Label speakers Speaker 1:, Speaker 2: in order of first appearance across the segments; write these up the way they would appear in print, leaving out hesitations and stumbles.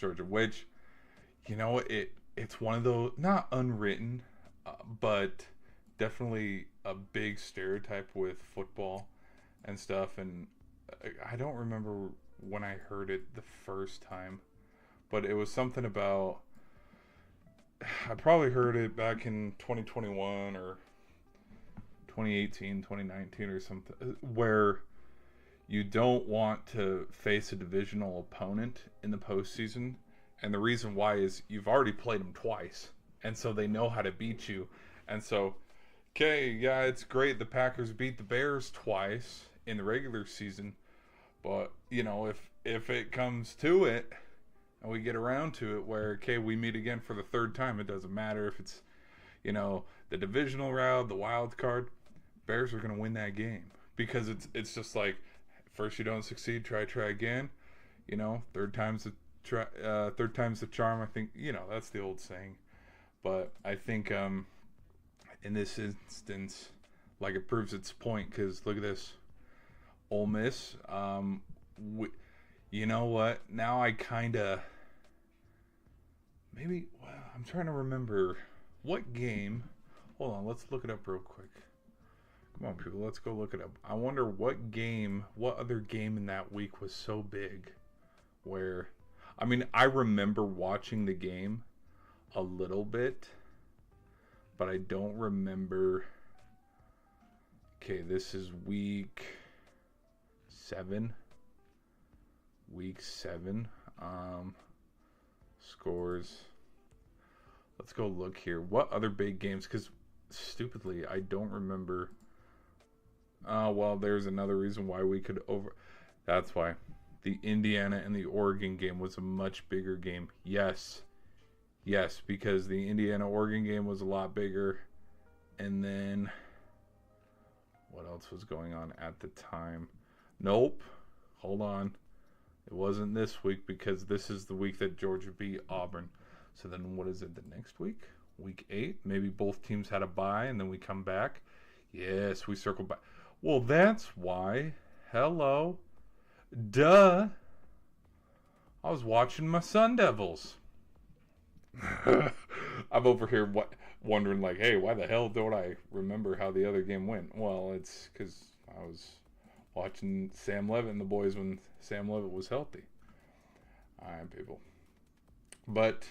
Speaker 1: Georgia, which it's one of those not unwritten, but definitely a big stereotype with football and stuff. And I don't remember when I heard it the first time, but it was something about I probably heard it back in 2021 or 2018, 2019 or something, where you don't want to face a divisional opponent in the postseason. And the reason why is you've already played them twice. And so they know how to beat you. And so, okay, yeah, it's great the Packers beat the Bears twice in the regular season. But, if it comes to it and we get around to it where, okay, we meet again for the third time, it doesn't matter if it's, the divisional round, the wild card, Bears are going to win that game. Because it's just like, first you don't succeed, try again. Third time's third time's the charm. I think that's the old saying. But I think in this instance, like it proves its point. Because look at this, Ole Miss. You know what? Now I kind of maybe. Well, I'm trying to remember what game. Hold on, let's look it up real quick. Come on, people, let's go look it up. I wonder what other game in that week was so big where, I remember watching the game a little bit, but I don't remember. Okay, this is week 7. Week 7. Scores. Let's go look here. What other big games? Because, stupidly, I don't remember. Well, there's another reason why we could That's why. The Indiana and the Oregon game was a much bigger game. Yes, because the Indiana-Oregon game was a lot bigger. And then, what else was going on at the time? Nope. Hold on. It wasn't this week because this is the week that Georgia beat Auburn. So then what is it, the next week? Week 8? Maybe both teams had a bye and then we come back. Yes, we circle back. Well, that's why. Hello. Duh. I was watching my Sun Devils. I'm over here wondering, like, hey, why the hell don't I remember how the other game went? Well, it's because I was watching Sam Levitt and the boys when Sam Levitt was healthy. All right, people. But,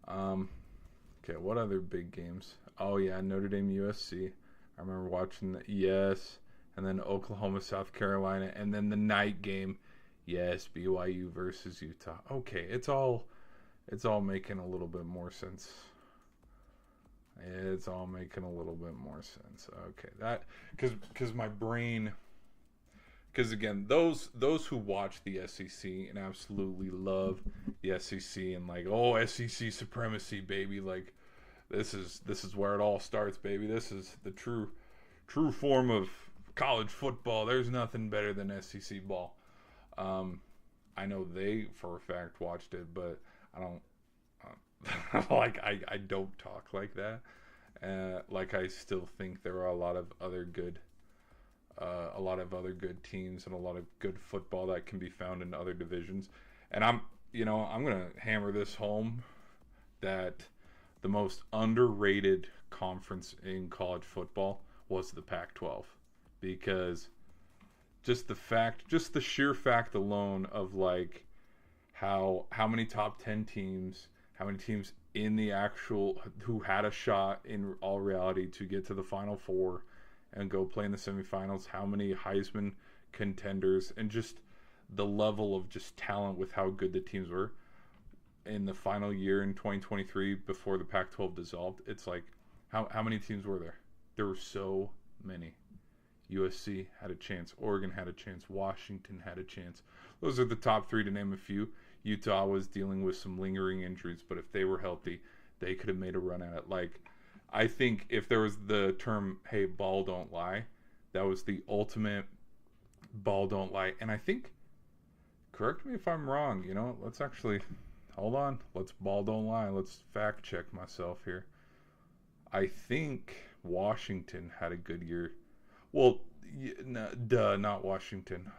Speaker 1: okay, what other big games? Oh, yeah, Notre Dame USC. I remember watching yes, and then Oklahoma, South Carolina, and then the night game, yes, BYU versus Utah. Okay, it's all making a little bit more sense. It's all making a little bit more sense. Okay, that because my brain, because again, those who watch the SEC and absolutely love the SEC and like, oh, SEC supremacy, baby, like. This is where it all starts, baby. This is the true form of college football. There's nothing better than SEC ball. I know they for a fact watched it, but I don't I don't talk like that. Like I still think there are a lot of other good teams and a lot of good football that can be found in other divisions. And I'm gonna hammer this home that the most underrated conference in college football was the Pac-12, because just the sheer fact alone of like how many top 10 teams, how many teams in the actual who had a shot in all reality to get to the Final Four and go play in the semifinals, how many Heisman contenders, and just the level of just talent with how good the teams were in the final year in 2023 before the Pac-12 dissolved. It's like, how many teams were there? There were so many. USC had a chance. Oregon had a chance. Washington had a chance. Those are the top 3 to name a few. Utah was dealing with some lingering injuries, but if they were healthy, they could have made a run at it. Like, I think if there was the term, hey, ball don't lie, that was the ultimate ball don't lie. And I think, correct me if I'm wrong, let's actually... Hold on. Let's ball don't lie. Let's fact check myself here. I think Washington had a good year. Well, not Washington.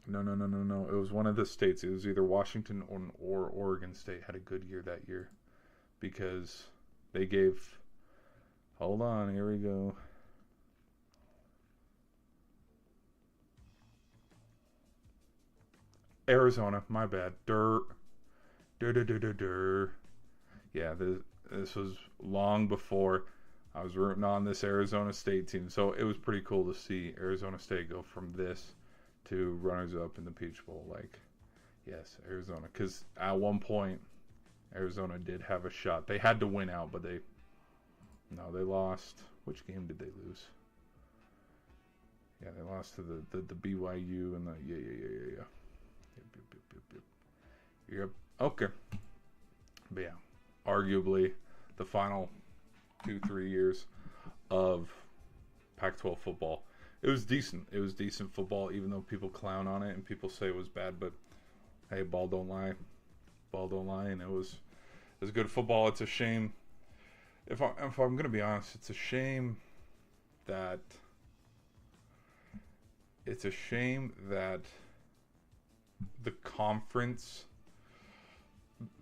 Speaker 1: No. It was one of the states. It was either Washington or Oregon State had a good year that year because they gave. Hold on, here we go. Arizona, my bad. Yeah, this was long before I was rooting on this Arizona State team. So it was pretty cool to see Arizona State go from this to runners-up in the Peach Bowl. Like, yes, Arizona. Because at one point, Arizona did have a shot. They had to win out, but they lost. Which game did they lose? Yeah, they lost to the BYU and the yeah. Yep. Okay. But yeah, arguably the final 2-3 years of Pac-12 football. It was decent. It was decent football, even though people clown on it and people say it was bad. But hey, ball don't lie. Ball don't lie, and it was good football. It's a shame. If I'm gonna be honest, it's a shame that the conference,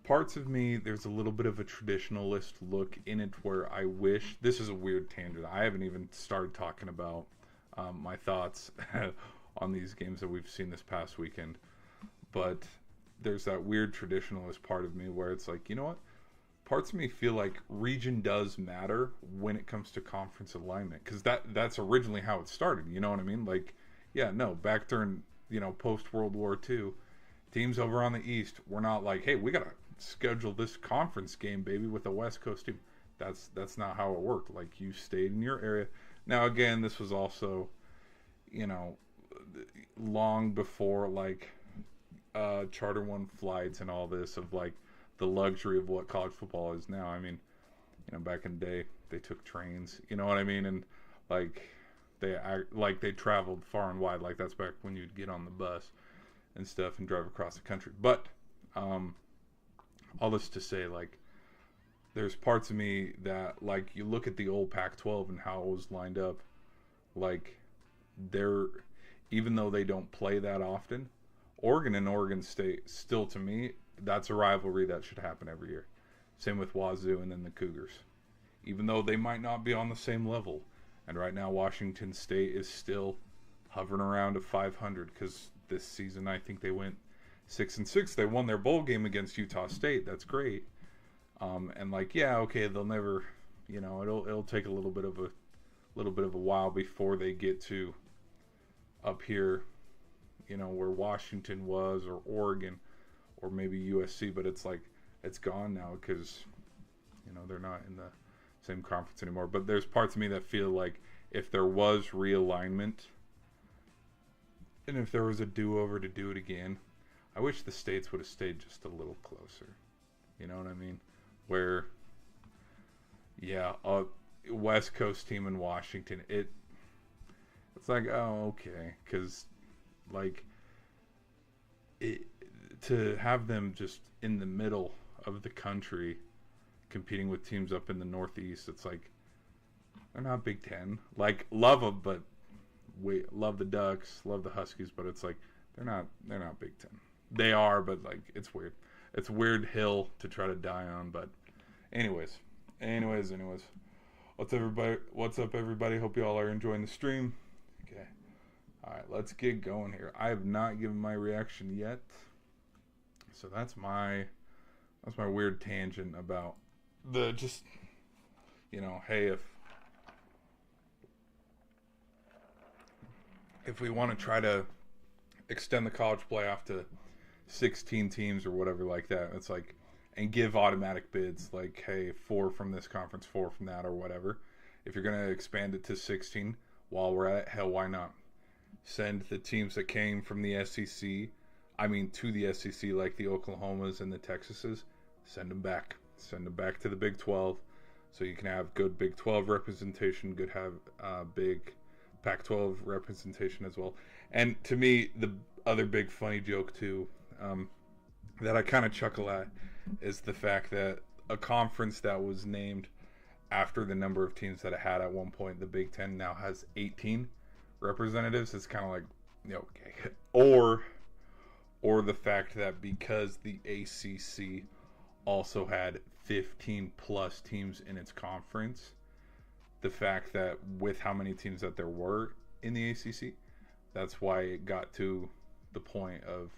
Speaker 1: parts of me, there's a little bit of a traditionalist look in it where I wish, this is a weird tangent, I haven't even started talking about my thoughts on these games that we've seen this past weekend, but there's that weird traditionalist part of me where it's like, you know what, parts of me feel like region does matter when it comes to conference alignment, because that's originally how it started, you know what I mean? Like, yeah, no, back during, post World War II, teams over on the East were not like, hey, we gotta schedule this conference game, baby, with a West Coast team. That's not how it worked. Like, you stayed in your area. Now, again, this was also, long before like Charter One flights and all this of like the luxury of what college football is now. I mean, back in the day, they took trains. You know what I mean? And like they traveled far and wide. Like, that's back when you'd get on the bus and stuff and drive across the country. But all this to say, like, there's parts of me that, like, you look at the old Pac-12 and how it was lined up, like, even though they don't play that often, Oregon and Oregon State, still to me, that's a rivalry that should happen every year. Same with Wazoo and then the Cougars. Even though they might not be on the same level. And right now, Washington State is still hovering around at 500 because this season I think they went 6-6. They won their bowl game against Utah State. That's great. And like, yeah, okay, they'll never, it'll take a little bit of a while before they get to up here, where Washington was, or Oregon, or maybe USC. But it's like, it's gone now because, they're not in the same conference anymore. But there's parts of me that feel like if there was realignment, and if there was a do-over to do it again, I wish the states would have stayed just a little closer. You know what I mean? Where, yeah, a West Coast team in Washington, it's like, oh, okay. Because, like, to have them just in the middle of the country competing with teams up in the Northeast, it's like, they're not Big Ten. Like, love them, but love the Ducks, love the Huskies, but it's like, they're not Big Ten. They are, but like, it's weird. It's a weird hill to try to die on. But anyways. What's up, everybody? Hope you all are enjoying the stream. Okay. All right, let's get going here. I have not given my reaction yet. So that's my weird tangent about the just, hey, if we want to try to extend the college playoff to 16 teams or whatever like that, it's like, and give automatic bids, like, hey, 4 from this conference, 4 from that, or whatever. If you're going to expand it to 16 while we're at it, hell, why not? Send the teams that came from the SEC, to the SEC, like the Oklahomas and the Texases, send them back. Send them back to the Big 12 so you can have good Big 12 representation, good have big Pac-12 representation as well. And to me, the other big funny joke too, that I kind of chuckle at, is the fact that a conference that was named after the number of teams that it had at one point, the Big Ten, now has 18 representatives. It's kind of like, okay. Or or the fact that because the ACC also had 15 plus teams in its conference, the fact that with how many teams that there were in the ACC, that's why it got to the point of,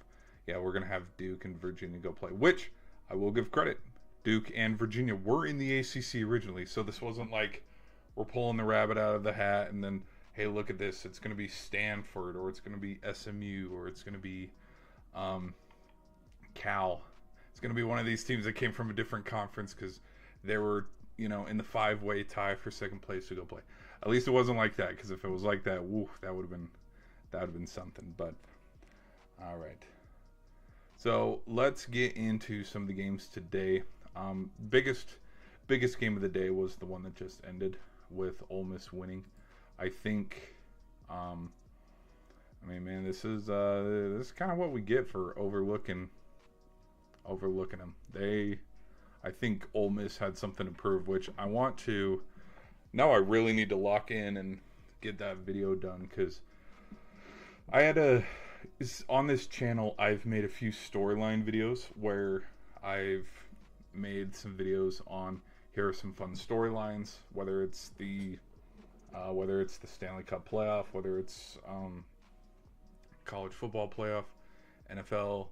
Speaker 1: yeah, we're going to have Duke and Virginia go play, which I will give credit. Duke and Virginia were in the ACC originally, so this wasn't like we're pulling the rabbit out of the hat and then, hey, look at this, it's going to be Stanford, or it's going to be SMU, or it's going to be Cal. It's going to be one of these teams that came from a different conference because they were, in the 5-way tie for second place to go play. At least it wasn't like that, because if it was like that, woo, that would have been something. But all right, so let's get into some of the games today. Biggest game of the day was the one that just ended with Ole Miss winning. I think, man, this is kind of what we get for overlooking them. I think Ole Miss had something to prove, which I want to. Now I really need to lock in and get that video done, because on this channel I've made a few storyline videos where I've made some videos on, here are some fun storylines, whether it's the Stanley Cup playoff, whether it's college football playoff, NFL,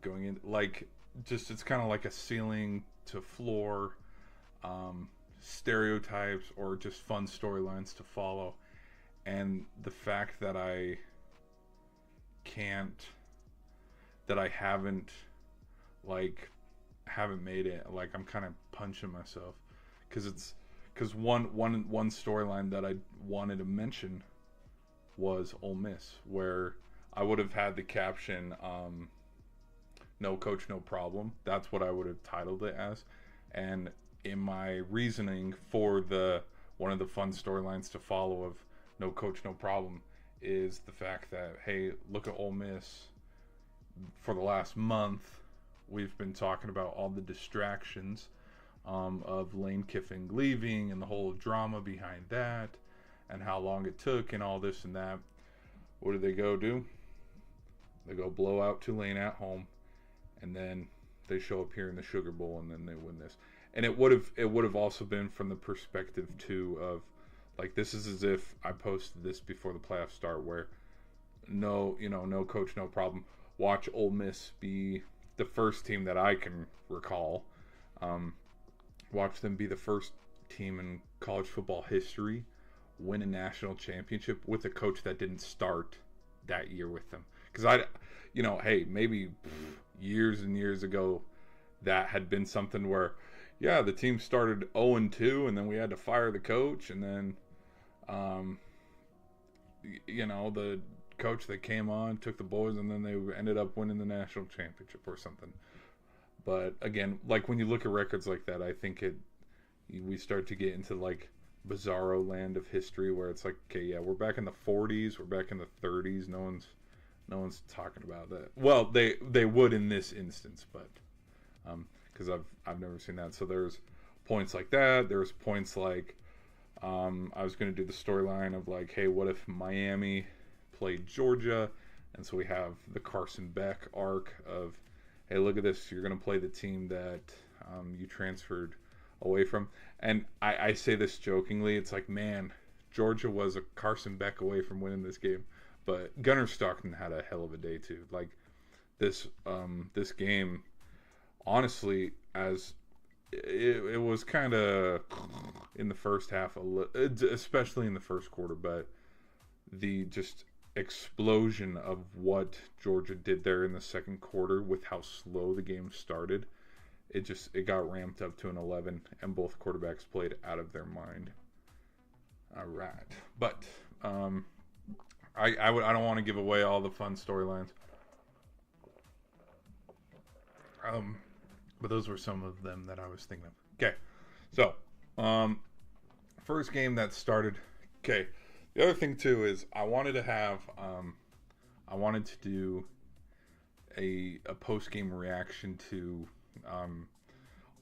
Speaker 1: going in, like, just, it's kind of like a ceiling to floor, stereotypes, or just fun storylines to follow. And the fact that I haven't made it, like, I'm kind of punching myself, because one storyline that I wanted to mention was Ole Miss, where I would have had the caption, no coach, no problem. That's what I would have titled it as. And in my reasoning for one of the fun storylines to follow of no coach, no problem, is the fact that, hey, look at Ole Miss. For the last month, we've been talking about all the distractions of Lane Kiffin leaving and the whole drama behind that and how long it took and all this and that. What do? They go blow out Tulane at home, and then they show up here in the Sugar Bowl, and then they win this. And it would have also been from the perspective too of, like, this is as if I posted this before the playoffs start, where no coach, no problem. Watch Ole Miss be the first team that I can recall. Watch them be the first team in college football history win a national championship with a coach that didn't start that year with them. Because hey, maybe years and years ago, that had been something where, yeah, the team started 0-2, and then we had to fire the coach, and then, the coach that came on took the boys, and then they ended up winning the national championship or something. But again, like, when you look at records like that, I think we start to get into, like, bizarro land of history, where it's like, okay, yeah, we're back in the 40s, we're back in the 30s. No one's talking about that. Well, they would in this instance, but because I've never seen that. So there's points like that. There's points like, I was going to do the storyline of, like, hey, what if Miami played Georgia? And so we have the Carson Beck arc of, hey, look at this, you're going to play the team that you transferred away from. And I say this jokingly, it's like, man, Georgia was a Carson Beck away from winning this game. But Gunnar Stockton had a hell of a day too. Like, this game, honestly, as it was kind of in the first half, especially in the first quarter, but the just explosion of what Georgia did there in the second quarter with how slow the game started, it got ramped up to an 11, and both quarterbacks played out of their mind. All right, but I don't want to give away all the fun storylines. But those were some of them that I was thinking of. Okay, so first game that started. Okay, the other thing too is I wanted to do a post game reaction to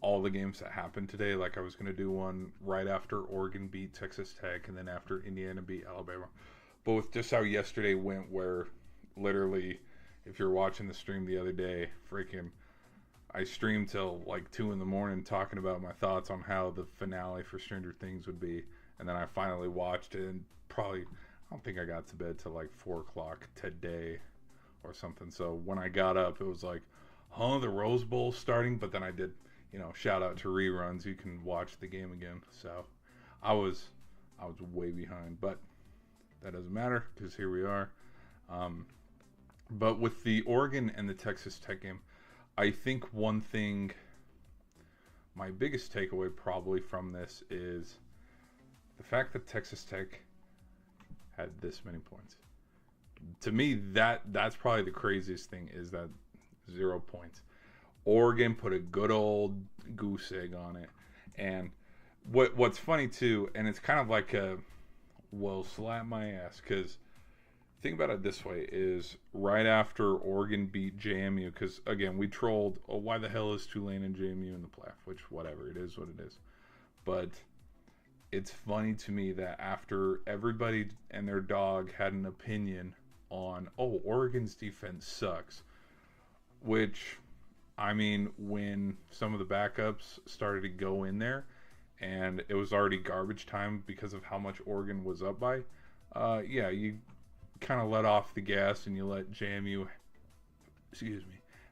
Speaker 1: all the games that happened today. Like, I was going to do one right after Oregon beat Texas Tech, and then after Indiana beat Alabama. But with just how yesterday went, where literally, if you're watching the stream the other day, freaking, I streamed till like 2 in the morning talking about my thoughts on how the finale for Stranger Things would be, and then I finally watched it, and probably I don't think I got to bed till like 4 o'clock today or something. So when I got up, it was like, huh, the Rose Bowl starting, but then I did, shout out to reruns. You can watch the game again. So I was way behind, but that doesn't matter because here we are. But with the Oregon and the Texas Tech game, I think one thing, my biggest takeaway probably from this is the fact that Texas Tech had this many points. To me, that's probably the craziest thing, is that 0 points. Oregon put a good old goose egg on it. And what's funny too, and it's kind of like a, well, slap my ass, because think about it this way, is right after Oregon beat JMU, because again, we trolled, oh, why the hell is Tulane and JMU in the playoff, which whatever, it is what it is. But it's funny to me that after everybody and their dog had an opinion on, oh, Oregon's defense sucks, which, I mean, when some of the backups started to go in there and it was already garbage time because of how much Oregon was up by, yeah, you kind of let off the gas and you let JMU,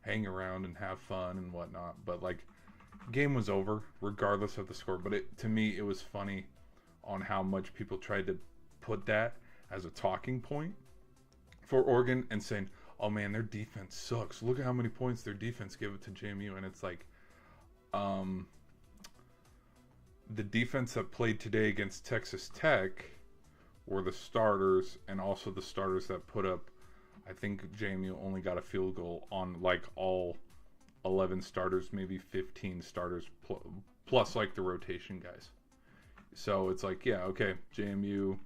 Speaker 1: hang around and have fun and whatnot. But like, game was over regardless of the score. But to me, it was funny on how much people tried to put that as a talking point for Oregon and saying, oh man, their defense sucks. Look at how many points their defense gave it to JMU. And it's like, the defense that played today against Texas Tech were the starters, and also the starters that put up, I think JMU only got a field goal on like all 11 starters, maybe 15 starters, plus like the rotation guys. So it's like, yeah, okay, JMU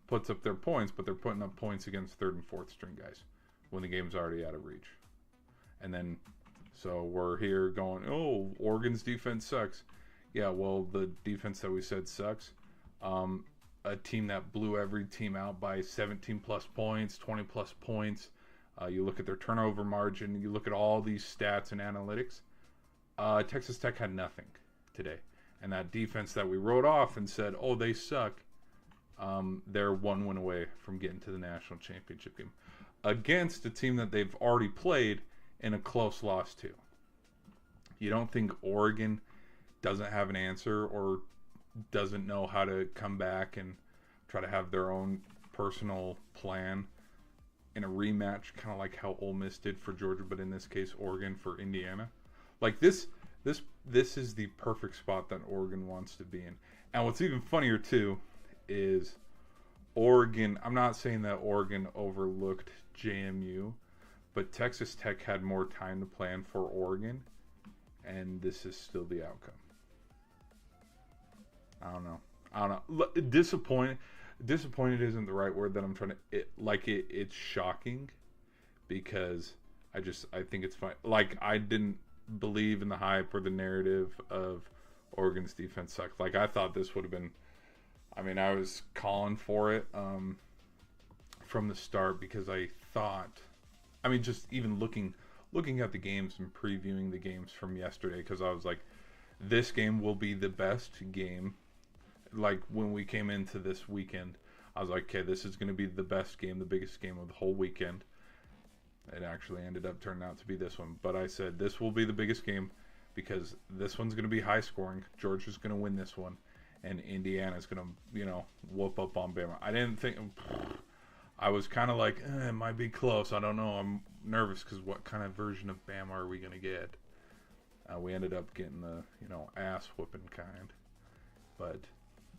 Speaker 1: puts up their points, but they're putting up points against third and fourth string guys when the game's already out of reach. And then, so we're here going, oh, Oregon's defense sucks. Yeah, well, the defense that we said sucks. A team that blew every team out by 17 plus points, 20 plus points. You look at their turnover margin, you look at all these stats and analytics. Texas Tech had nothing today. And that defense that we wrote off and said, oh, they suck, they're 1 win away from getting to the national championship game against a team that they've already played in a close loss to. You don't think Oregon doesn't have an answer or doesn't know how to come back and try to have their own personal plan in a rematch, kind of like how Ole Miss did for Georgia, but in this case, Oregon for Indiana? Like this is the perfect spot that Oregon wants to be in. And what's even funnier too is Oregon, I'm not saying that Oregon overlooked JMU, but Texas Tech had more time to plan for Oregon, and this is still the outcome. I don't know. Disappointed isn't the right word that I'm trying to. It's shocking because I think it's fine. Like, I didn't believe in the hype or the narrative of Oregon's defense sucked. Like, I thought this would have been. I mean, I was calling for it from the start because I thought. I mean, just even looking at the games and previewing the games from yesterday, because I was like, this game will be the best game. Like, when we came into this weekend, I was like, okay, this is going to be the best game, the biggest game of the whole weekend. It actually ended up turning out to be this one. But I said, this will be the biggest game because this one's going to be high scoring. Georgia's going to win this one. And Indiana's going to, whoop up on Bama. I didn't think... I was kind of like, it might be close. I don't know. I'm nervous because what kind of version of Bama are we going to get? We ended up getting the, ass whooping kind. But...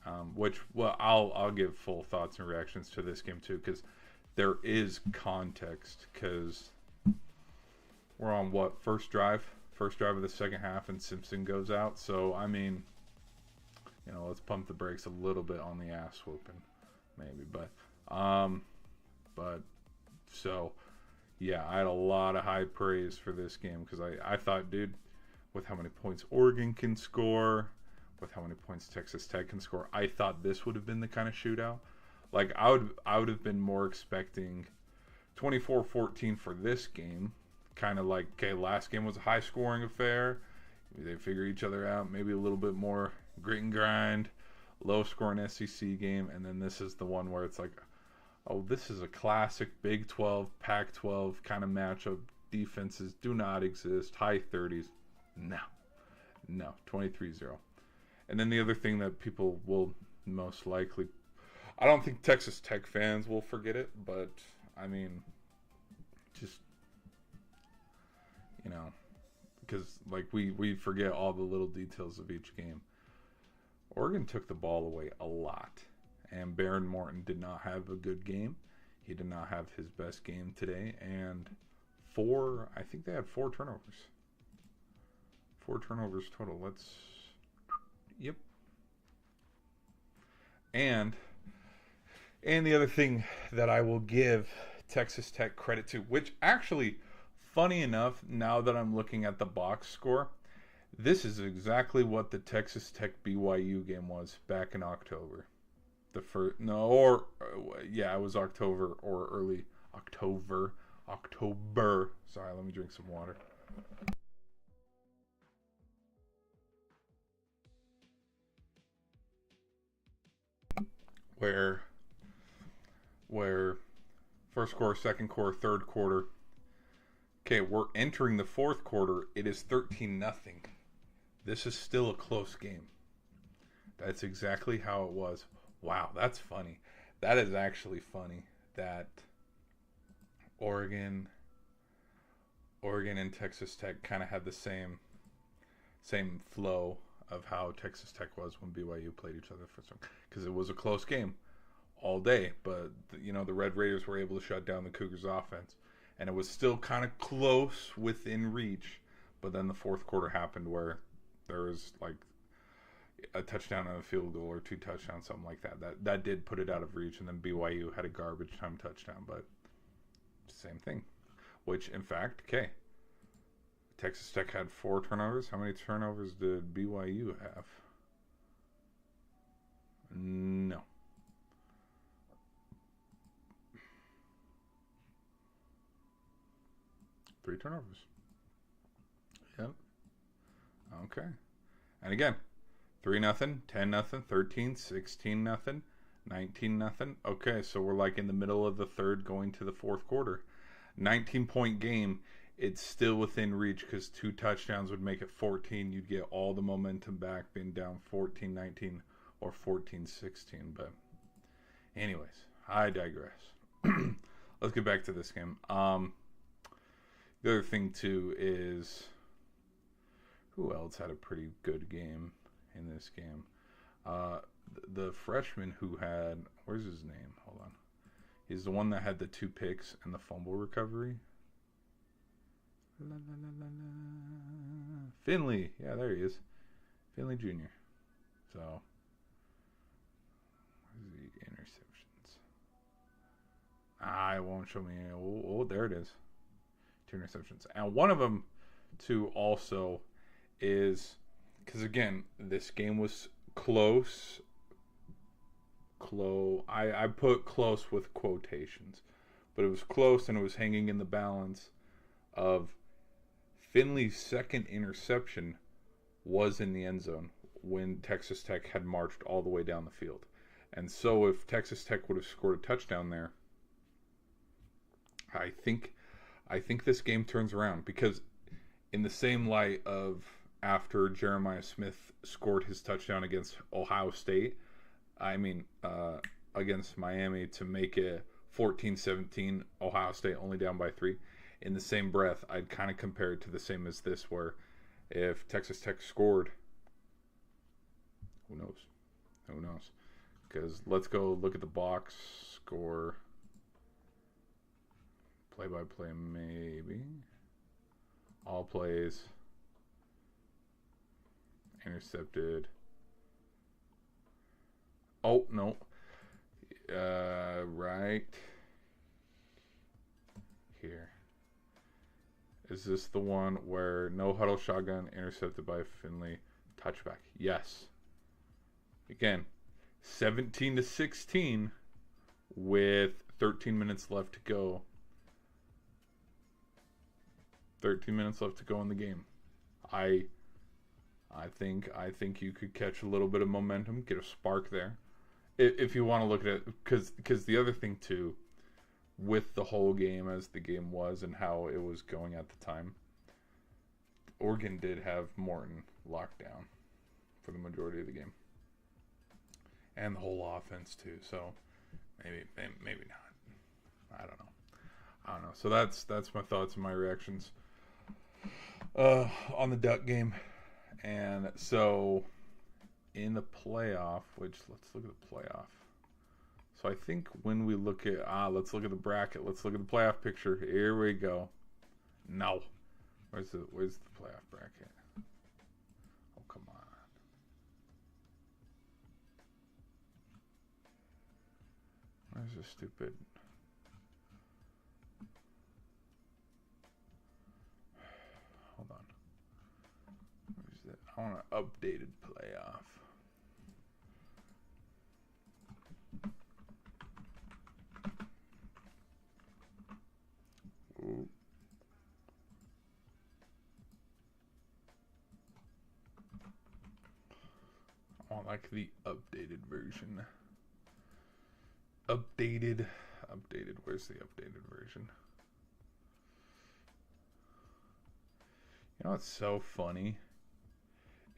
Speaker 1: I'll give full thoughts and reactions to this game too, because there is context, because we're on first drive of the second half and Simpson goes out. So I mean, let's pump the brakes a little bit on the ass whooping maybe, but so yeah, I had a lot of high praise for this game because I thought, dude, with how many points Oregon can score, with how many points Texas Tech can score, I thought this would have been the kind of shootout. Like, I would have been more expecting 24-14 for this game. Kind of like, okay, last game was a high-scoring affair. They figure each other out. Maybe a little bit more grit and grind, low-scoring SEC game. And then this is the one where it's like, oh, this is a classic Big 12, Pac-12 kind of matchup. Defenses do not exist. High 30s. No. 23-0. And then the other thing that people will most likely... I don't think Texas Tech fans will forget it, but, I mean, just, you know, because, like, we forget all the little details of each game. Oregon took the ball away a lot, and Behren Morton did not have a good game. He did not have his best game today, and I think they had 4 turnovers. 4 turnovers total. Yep. And the other thing that I will give Texas Tech credit to, which actually, funny enough, now that I'm looking at the box score, this is exactly what the Texas Tech BYU game was back in October. It was October or early October. Sorry, let me drink some water. Where first quarter, second quarter, third quarter. Okay, we're entering the fourth quarter. It is 13-0. This is still a close game. That's exactly how it was. Wow, that's funny. That is actually funny that Oregon and Texas Tech kind of had the same flow of how Texas Tech was when BYU played each other for some, because it was a close game all day, but the Red Raiders were able to shut down the Cougars offense, and it was still kind of close within reach. But then the fourth quarter happened where there was like a touchdown and a field goal, or 2 touchdowns, something like that. That did put it out of reach, and then BYU had a garbage time touchdown, but same thing. Which, in fact, okay, Texas Tech had 4 turnovers. How many turnovers did BYU have? No. Three turnovers. Yep. Okay. And again, 3-0, 10-0, 13, 16-0, 19-0. Okay, so we're like in the middle of the third going to the fourth quarter. 19-point game. It's still within reach because 2 touchdowns would make it 14. You'd get all the momentum back being down 14-19 or 14-16. But anyways, I digress. Let's get back to this game. The other thing, too, is who else had a pretty good game in this game? The freshman who had, where's his name? Hold on. He's the one that had the 2 picks and the fumble recovery. Finley. Yeah, there he is. Finley Jr. So, where's the interceptions? It won't show me. Oh, there it is. 2 interceptions. And one of them, too, also is, because again, this game was close. I put close with quotations, but it was close, and it was hanging in the balance of Finley's second interception was in the end zone when Texas Tech had marched all the way down the field. And so if Texas Tech would have scored a touchdown there, I think this game turns around, because in the same light of after Jeremiah Smith scored his touchdown against Ohio State, against Miami to make it 14-17, Ohio State only down by 3. In the same breath, I'd kind of compare it to the same as this, where if Texas Tech scored, who knows? Because let's go look at the box score. Play-by-play, maybe. All plays. Intercepted. Oh, no. Right here. Is this the one where no huddle shotgun intercepted by Finley? Touchback. Yes. Again, 17-16 with 13 minutes left to go. 13 minutes left to go in the game. I think you could catch a little bit of momentum, get a spark there, if you want to look at it. Because the other thing too, with the whole game as the game was and how it was going at the time, Oregon did have Morton locked down for the majority of the game, and the whole offense too. So maybe not. I don't know. So that's my thoughts and my reactions on the Duck game. And so in the playoff, let's look at the playoff. So I think when we look at let's look at the bracket. Let's look at the playoff picture. Here we go. No. Where's the playoff bracket? Oh, come on. Where's this stupid? Hold on. Where's that? I want an updated playoff. Ooh. I want like the updated version. Updated. Where's the updated version? You know what's so funny?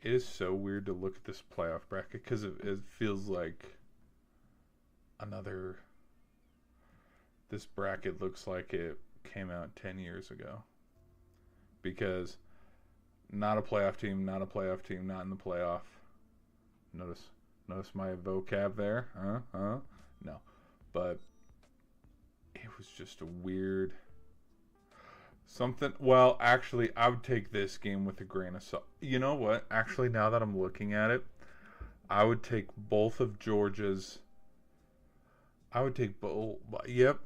Speaker 1: It is so weird to look at this playoff bracket because it feels like another. This bracket looks like it came out 10 years ago. Because not a playoff team, not in the playoff. Notice my vocab there? No. But it was just a weird something. Well, actually, I would take this game with a grain of salt. You know what? Actually, now that I'm looking at it, I would take both of Georgia's. I would take both. Yep.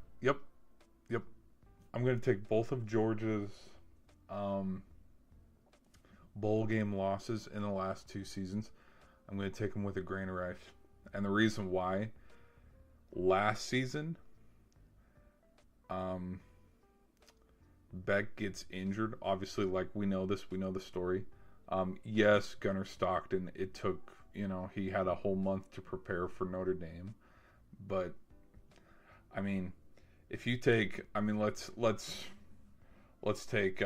Speaker 1: I'm going to take both of Georgia's bowl game losses in the last 2 seasons. I'm going to take them with a grain of rice. And the reason why, last season, Beck gets injured. Obviously, like we know the story. Yes, Gunnar Stockton, it took, he had a whole month to prepare for Notre Dame. But, I mean, if you take, let's take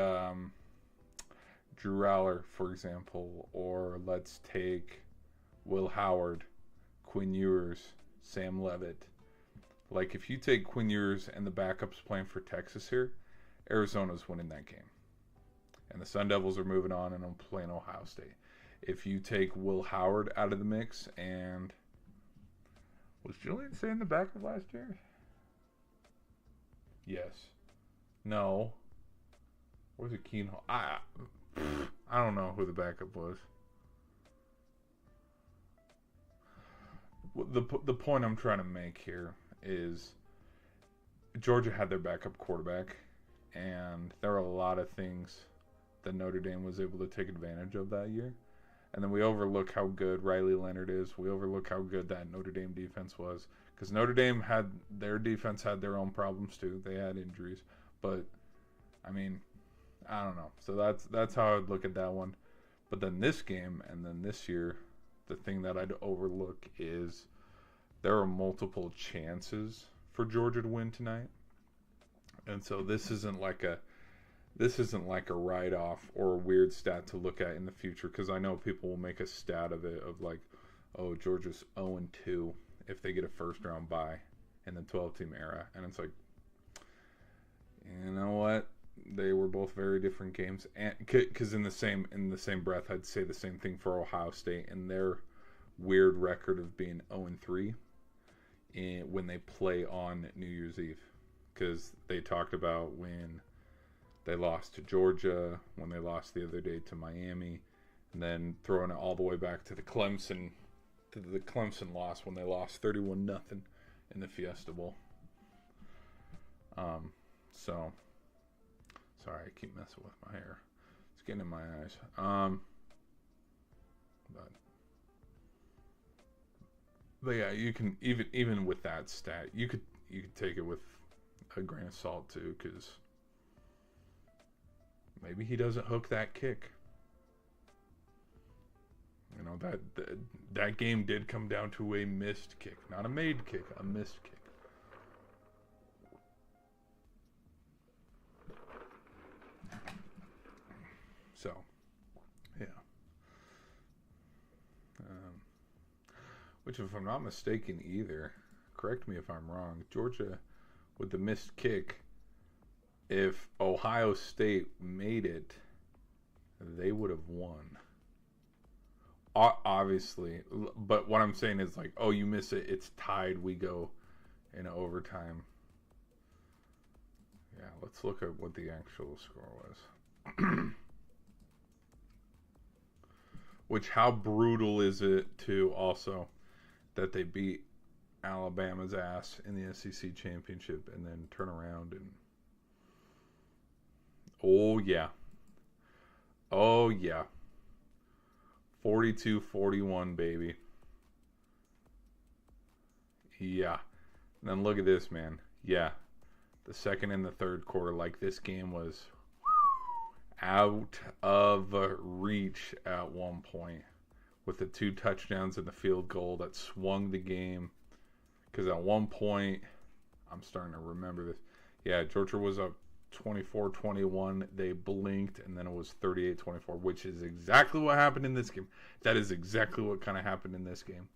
Speaker 1: Drew Aller, for example, or let's take Will Howard, Quinn Ewers, Sam Levitt. Like, if you take Quinn Ewers and the backups playing for Texas here, Arizona's winning that game. And the Sun Devils are moving on and I'm playing Ohio State. If you take Will Howard out of the mix and... Was Julian Say in the backup last year? Yes. No. Was it Keen Hall? I don't know who the backup was. The point I'm trying to make here is Georgia had their backup quarterback, and there are a lot of things that Notre Dame was able to take advantage of that year. And then we overlook how good Riley Leonard is. We overlook how good that Notre Dame defense was. Because Notre Dame their defense had their own problems too. They had injuries. But, I mean, I don't know. So that's how I would look at that one. But then this game and then this year, the thing that I'd overlook is there are multiple chances for Georgia to win tonight. And so this isn't like a write-off or a weird stat to look at in the future, because I know people will make a stat of it of like, oh, Georgia's 0-2 if they get a first-round bye in the 12-team era. And it's like, you know what? They were both very different games, and because in the same breath, I'd say the same thing for Ohio State and their weird record of being 0-3 when they play on New Year's Eve, because they talked about when they lost to Georgia, when they lost the other day to Miami, and then throwing it all the way back to the Clemson loss when they lost 31-0 in the Fiesta Bowl. So sorry, I keep messing with my hair. It's getting in my eyes. But yeah, you can even with that stat, you could take it with a grain of salt too, because Maybe he doesn't hook that kick. You know, that game did come down to a missed kick. Not a made kick, a missed kick. So, yeah. Which, if I'm not mistaken either, correct me if I'm wrong, Georgia, with the missed kick, if Ohio State made it, they would have won. Obviously. But what I'm saying is, like, oh, you miss it, it's tied, we go in overtime. Yeah, let's look at what the actual score was. Which, how brutal is it to also that they beat Alabama's ass in the SEC championship and then turn around and oh yeah 42-41 baby. Yeah, and then look at this, man. Yeah, the second and the third quarter, like, this game was out of reach at one point with the 2 touchdowns and the field goal that swung the game. Because at one point, I'm starting to remember this. Yeah, Georgia was up 24-21. They blinked, and then it was 38-24, which is exactly what happened in this game. That is exactly what kind of happened in this game.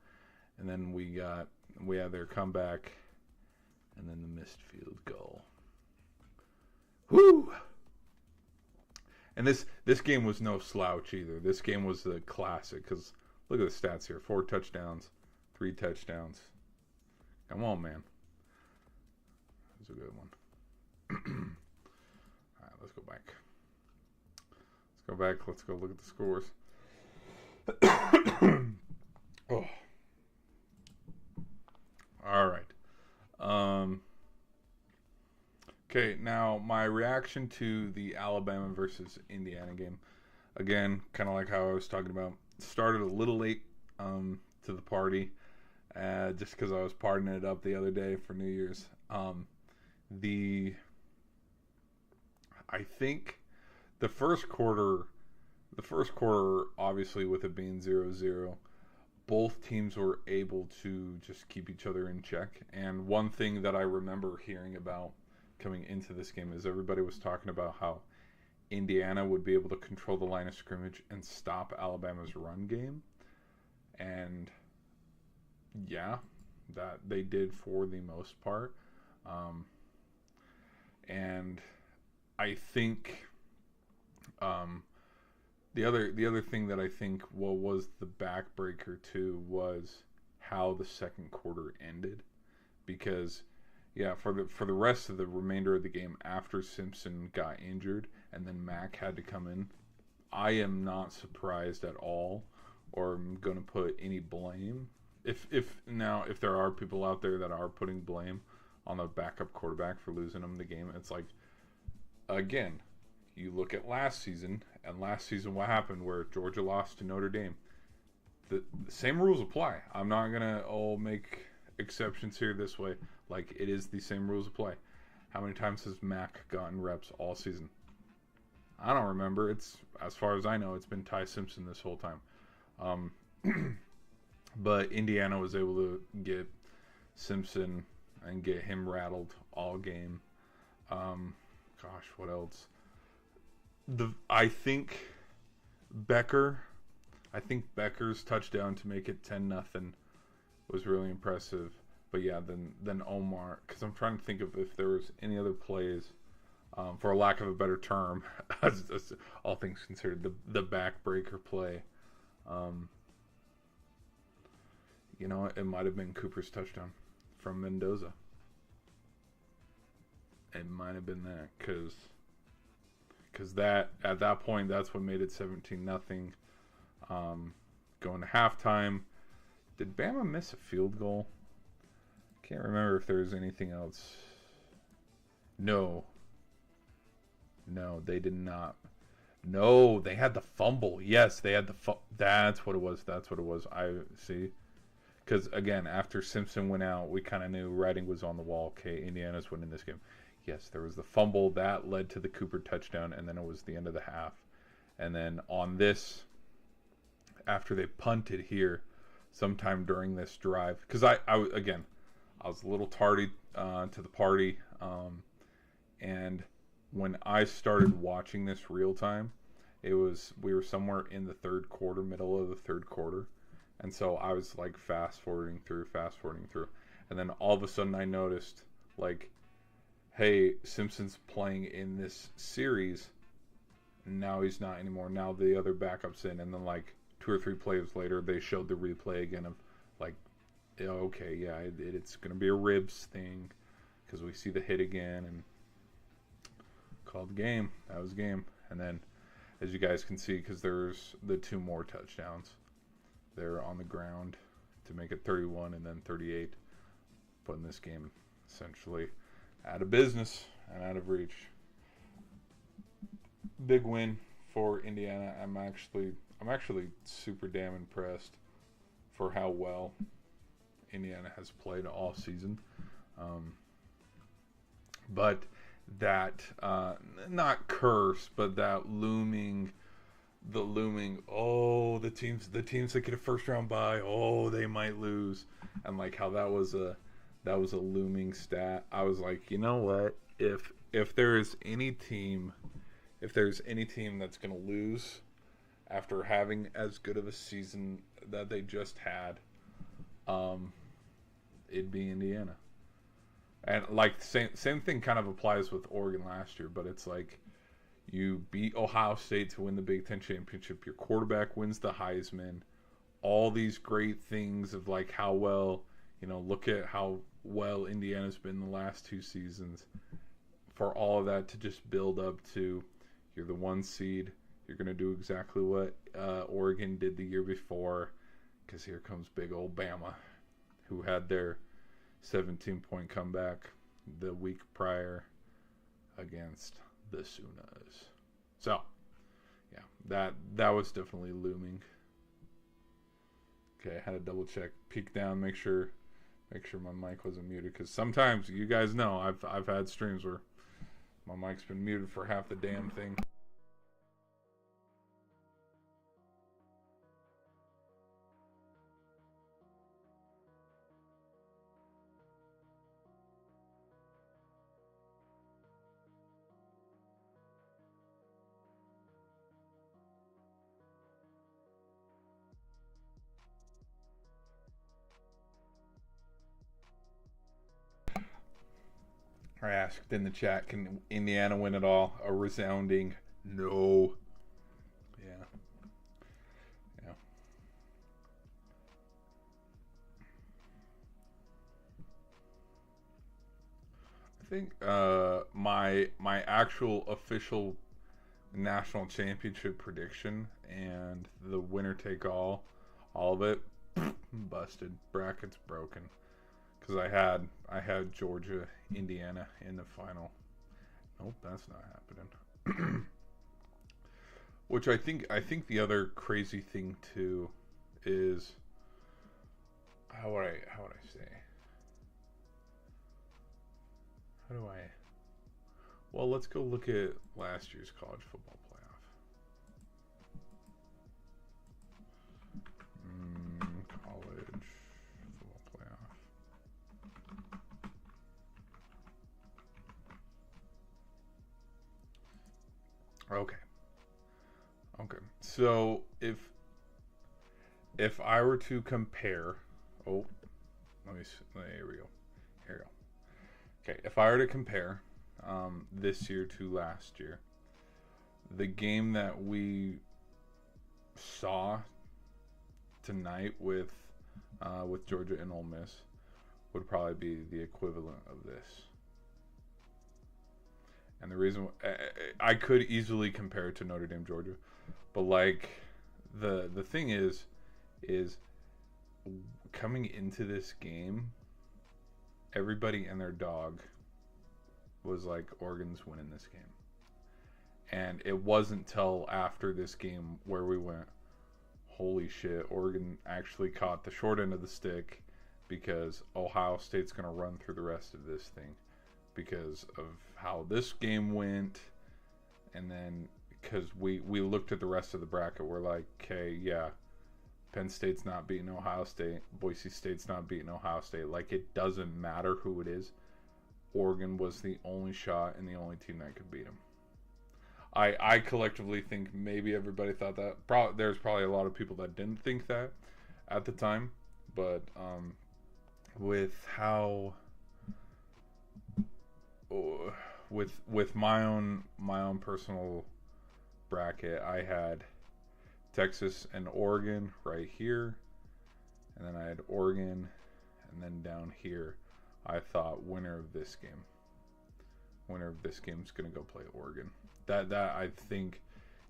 Speaker 1: And then we had their comeback, and then the missed field goal. Whoo! And this game was no slouch either. This game was a classic because look at the stats here: 4 touchdowns, 3 touchdowns. Come on, man. That was a good one. All right, let's go back. Let's go look at the scores. Oh. All right. Okay, now my reaction to the Alabama versus Indiana game. Again, kind of like how I was talking about. Started a little late to the party. Just because I was partying it up the other day for New Year's. I think the first quarter, obviously with it being 0-0, both teams were able to just keep each other in check. And one thing that I remember hearing about coming into this game is everybody was talking about how Indiana would be able to control the line of scrimmage and stop Alabama's run game. And yeah, that they did for the most part. And I think the other thing that I think was the backbreaker too was how the second quarter ended, because yeah, for the rest of the remainder of the game after Simpson got injured and then Mack had to come in, I am not surprised at all, or I'm going to put any blame. If there are people out there that are putting blame on the backup quarterback for losing them the game, it's like, again, you look at last season, and last season what happened where Georgia lost to Notre Dame. The same rules apply. I'm not going to make exceptions here this way. Like, it is the same rules apply. How many times has Mack gotten reps all season? I don't remember. It's, as far as I know, it's been Ty Simpson this whole time. But Indiana was able to get Simpson and get him rattled all game. Gosh, what else? I think Becker's touchdown to make it 10-0 was really impressive. But yeah, then Omar, because I'm trying to think of if there was any other plays, for a lack of a better term, as all things considered, the backbreaker play. You know, it might have been Cooper's touchdown from Mendoza. It might have been that, because that at that point, that's what made it 17-0. Going to halftime. Did Bama miss a field goal? Can't remember if there was anything else. No, they did not. No, they had the fumble. Yes, they had the That's what it was. I see. Because, again, after Simpson went out, we kind of knew writing was on the wall. Okay, Indiana's winning this game. Yes, there was the fumble that led to the Cooper touchdown, and then it was the end of the half. And then on this, after they punted here, sometime during this drive, because again, I was a little tardy to the party, and when I started watching this real time, we were somewhere in the third quarter, middle of the third quarter, and so I was like fast forwarding through, and then all of a sudden I noticed like, hey, Simpson's playing in this series. Now he's not anymore. Now the other backup's in, and then like 2 or 3 plays later, they showed the replay again of like, okay, yeah, it's gonna be a ribs thing because we see the hit again and called the game. That was game. And then, as you guys can see, because there's the 2 more touchdowns, they're on the ground to make it 31 and then 38, putting this game essentially out of business and out of reach. Big win for Indiana. I'm actually super damn impressed for how well Indiana has played all season. But that not curse, but that looming, oh, the teams that get a first round bye, oh, they might lose, and like how that was a looming stat. I was like, you know what, if there's any team that's gonna lose after having as good of a season that they just had, it'd be Indiana. And like same thing kind of applies with Oregon last year, but it's like you beat Ohio State to win the Big Ten championship. Your quarterback wins the Heisman. All these great things of like how well, look at how well Indiana's been the last 2 seasons. For all of that to just build up to, you're the 1 seed. You're going to do exactly what Oregon did the year before, because here comes big old Bama, who had their 17-point comeback the week prior against the Sooners. So, yeah, that was definitely looming. Okay, I had to double check, peek down, make sure my mic wasn't muted, because sometimes, you guys know, I've had streams where my mic's been muted for half the damn thing. I asked in the chat, can Indiana win it all? A resounding no. Yeah. I think my actual official national championship prediction and the winner take all of it, busted. Brackets broken. Because I had Georgia, Indiana in the final. Nope, that's not happening. Which I think the other crazy thing too is, how would I say? Well, let's go look at last year's college football playoff. College football playoff. Okay. So if I were to compare, here we go. Okay, if I were to compare this year to last year, the game that we saw tonight with Georgia and Ole Miss would probably be the equivalent of this. And the reason I could easily compare it to Notre Dame, Georgia, but like the thing is coming into this game, everybody and their dog was like, Oregon's winning this game. And it wasn't till after this game where we went, holy shit, Oregon actually caught the short end of the stick, because Ohio State's going to run through the rest of this thing because of how this game went, and then because we looked at the rest of the bracket, we're like, okay, yeah, Penn State's not beating Ohio State, Boise State's not beating Ohio State. Like, it doesn't matter who it is. Oregon was the only shot and the only team that could beat them. I collectively think maybe everybody thought that. There's probably a lot of people that didn't think that at the time, but with how with my own personal bracket, I had Texas and Oregon right here, and then I had Oregon, and then down here I thought winner of this game is going to go play Oregon. That I think,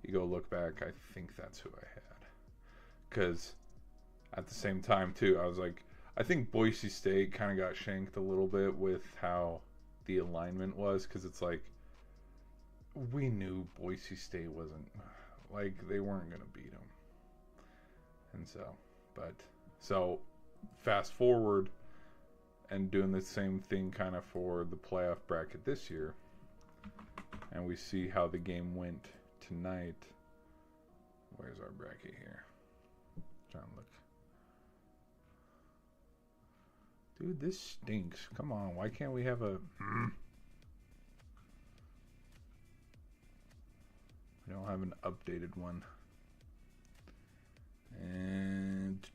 Speaker 1: you go look back, I think that's who I had. Because at the same time, too, I was like, I think Boise State kind of got shanked a little bit with how the alignment was. Because it's like, we knew Boise State wasn't, like, they weren't going to beat them. And so fast forward and doing the same thing kind of for the playoff bracket this year. And we see how the game went tonight. Where's our bracket here? Trying to look. Dude, this stinks. Come on, why can't we have a... We don't have an updated one. And...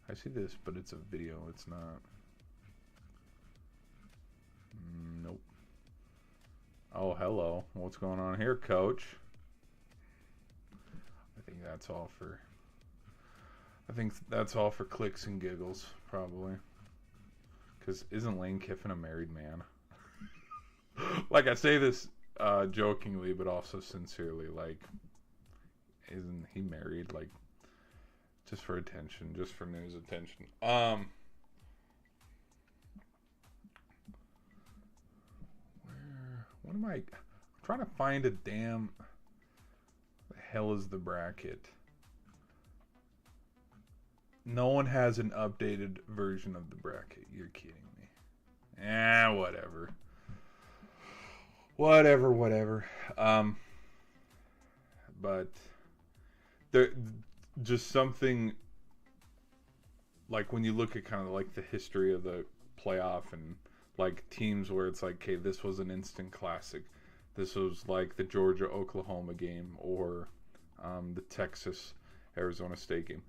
Speaker 1: I see this, but it's a video. It's not. Nope. Oh, hello. What's going on here, Coach? I think that's all for clicks and giggles, probably. Because isn't Lane Kiffin a married man? Like, I say this jokingly, but also sincerely. Like, isn't he married? Like, just for attention, just for news attention. What am I'm trying to find a damn... The hell is the bracket? No one has an updated version of the bracket. You're kidding me. Whatever. Whatever. But there... Just something like when you look at kind of like the history of the playoff and like teams where it's like, okay, this was an instant classic. This was like the Georgia-Oklahoma game or the Texas-Arizona State game.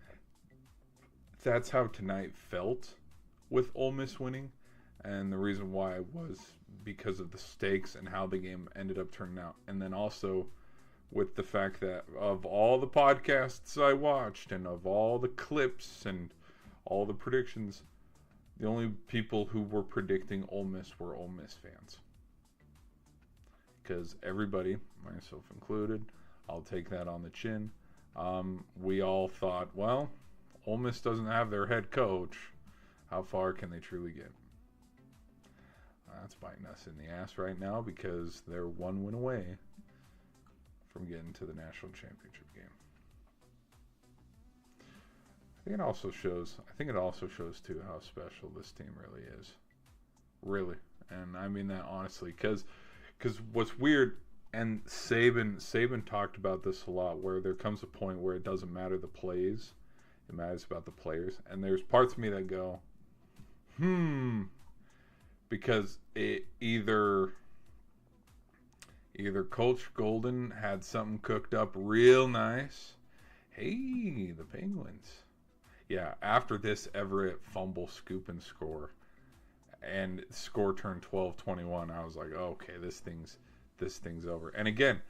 Speaker 1: That's how tonight felt with Ole Miss winning. And the reason why was because of the stakes and how the game ended up turning out. And then also with the fact that of all the podcasts I watched and of all the clips and all the predictions, the only people who were predicting Ole Miss were Ole Miss fans. Because everybody, myself included, I'll take that on the chin, we all thought, well, Ole Miss doesn't have their head coach. How far can they truly get? That's biting us in the ass right now because they're one win away from getting to the national championship game. I think it also shows too how special this team really is. Really. And I mean that honestly, because what's weird, and Saban talked about this a lot, where there comes a point where it doesn't matter the plays, it matters about the players. And there's parts of me that go, because it either Coach Golden had something cooked up real nice. Hey, the Penguins. Yeah, after this Everett fumble, scoop, and score, and score turned 12-21, I was like, oh, okay, this thing's over. And again,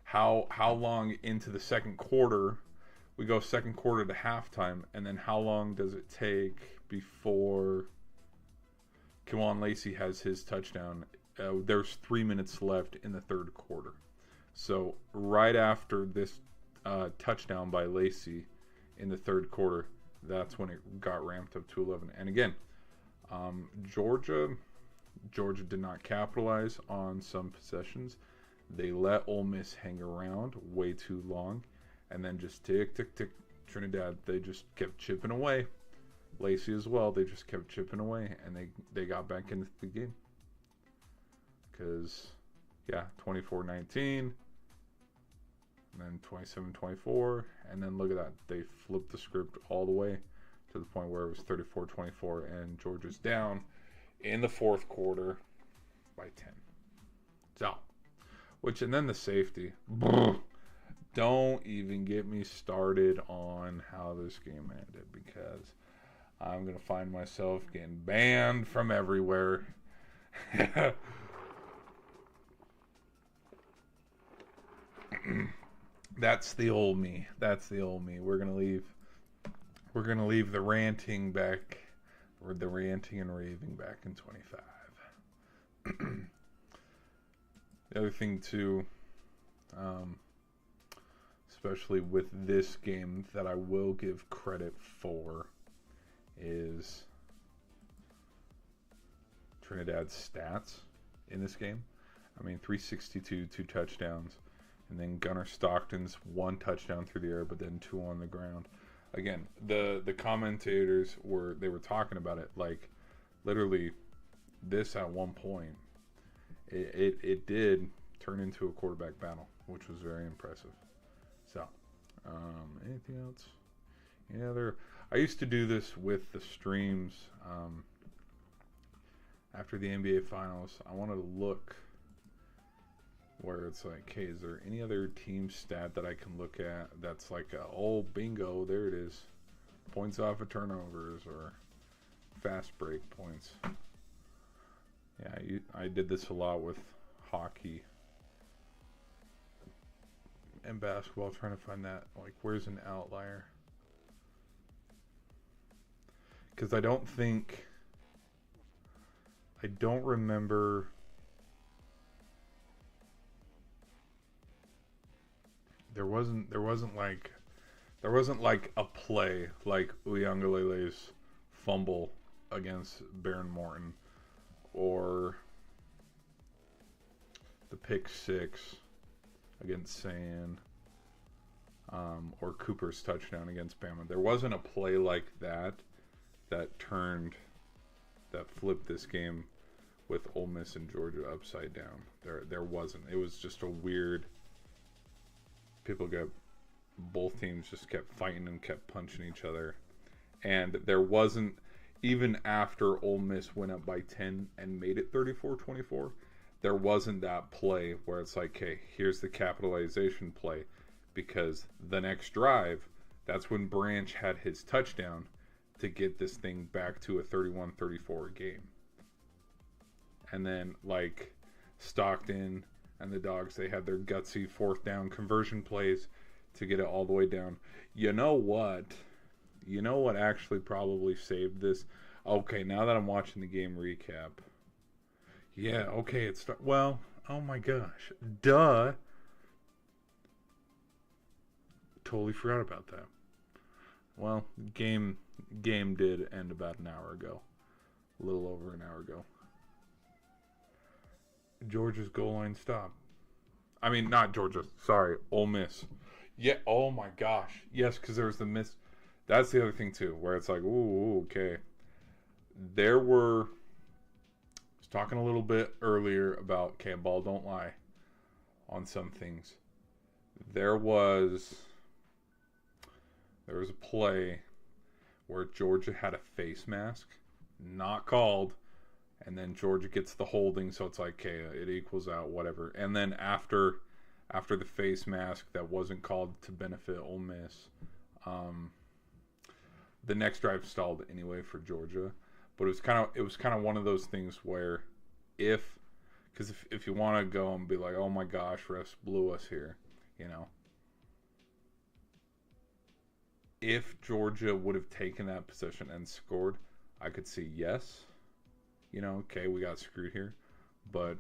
Speaker 1: how long into the second quarter? We go second quarter to halftime, and then how long does it take before Kewan Lacey has his touchdown? There's 3 minutes left in the third quarter. So right after this touchdown by Lacey in the third quarter, that's when it got ramped up to 11. And again, Georgia did not capitalize on some possessions. They let Ole Miss hang around way too long, and then just tick, tick, tick, Trinidad, they just kept chipping away. Lacey as well, they just kept chipping away, and they got back into the game. Because, yeah, 24-19, and then 27-24, and then look at that. They flipped the script all the way to the point where it was 34-24, and Georgia's down in the fourth quarter by 10. So, and then the safety. Don't even get me started on how this game ended, because I'm going to find myself getting banned from everywhere. That's the old me. We're going to leave the ranting back, or the ranting and raving back in 25. The other thing too, especially with this game, that I will give credit for is Trinidad's stats in this game. I mean, 362, 2 touchdowns, and then Gunnar Stockton's 1 touchdown through the air, but then 2 on the ground. Again, the commentators were talking about it like literally this at one point. It did turn into a quarterback battle, which was very impressive. So, anything else? Any other? I used to do this with the streams after the NBA Finals. I wanted to look where it's like, hey, is there any other team stat that I can look at that's like, bingo, there it is. Points off of turnovers or fast break points. Yeah, I did this a lot with hockey and basketball, trying to find that, like, where's an outlier? Because I don't remember there wasn't like a play like Uyangalele's fumble against Baron Morton, or the pick 6 against Sand, or Cooper's touchdown against Bama. There wasn't a play like that flipped this game with Ole Miss and Georgia upside down. There wasn't. It was just a weird. Both teams just kept fighting and kept punching each other, and there wasn't, even after Ole Miss went up by 10 and made it 34-24, there wasn't that play where it's like, hey, here's the capitalization play, because the next drive, that's when Branch had his touchdown to get this thing back to a 31-34 game. And then, like, Stockton and the Dogs, they had their gutsy 4th down conversion plays to get it all the way down. You know what actually probably saved this? Okay, now that I'm watching the game recap. Yeah, okay, well, oh my gosh. Duh. Totally forgot about that. Well, game did end about an hour ago. A little over an hour ago. Georgia's goal line stop. I mean, not Georgia. Sorry, Ole Miss. Yeah, oh my gosh. Yes, because there was the miss. That's the other thing, too, where it's like, ooh, okay. I was talking a little bit earlier about, okay, ball don't lie on some things. There was a play where Georgia had a face mask, not called, and then Georgia gets the holding, so it's like, okay, it equals out, whatever. And then after the face mask that wasn't called to benefit Ole Miss, the next drive stalled anyway for Georgia. But it was kind of one of those things where if you want to go and be like, oh my gosh, refs blew us here, you know. If Georgia would have taken that position and scored, I could see yes. You know, okay, we got screwed here. But